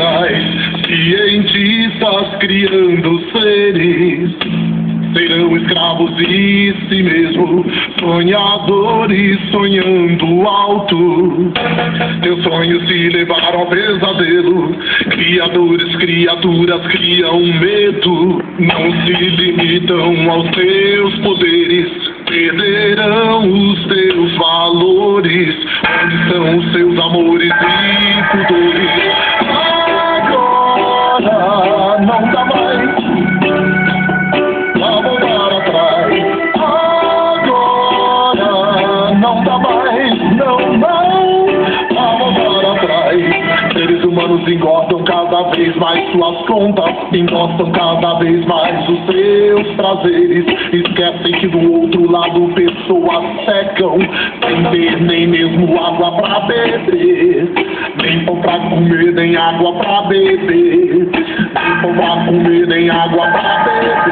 atrás, cientistas criando seres serão escravos de si mesmo, sonhadores sonhando alto. Teus sonhos se levaram ao pesadelo, criaturas criam medo. Não se limitam aos teus poderes, perderão os teus valores. Onde são os seus amores e pudores? Agora não dá mais pra voltar atrás. Agora não dá mais, não pra voltar atrás. Seres humanos engordam cada vez mais suas contas, engrossam cada vez mais os seus prazeres. Esquecem que do outro lado pessoas secam, sem ter nem mesmo água pra beber, nem pão pra comer, nem água pra beber, nem pão pra comer, nem água pra beber.